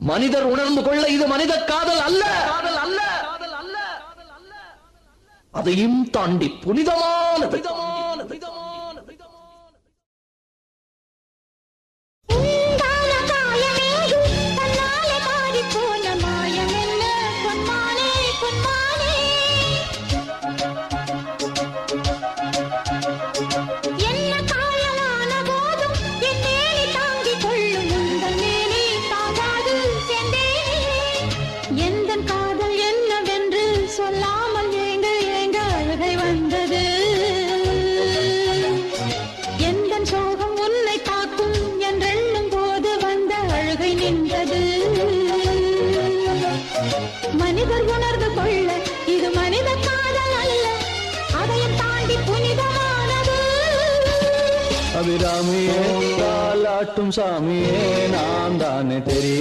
மனிதர் உணர்ந்து கொள்ள இது மனித காதல் அல்ல, அதையும் தாண்டி புனிதமானது. மனிதர் உணர்ந்து கொள்ள இது மனித காதல் அல்ல, அதையும் தாண்டி புனிதமானது. அபிராமியே தாலாட்டும் சாமியே நான் தானே தெரியும்.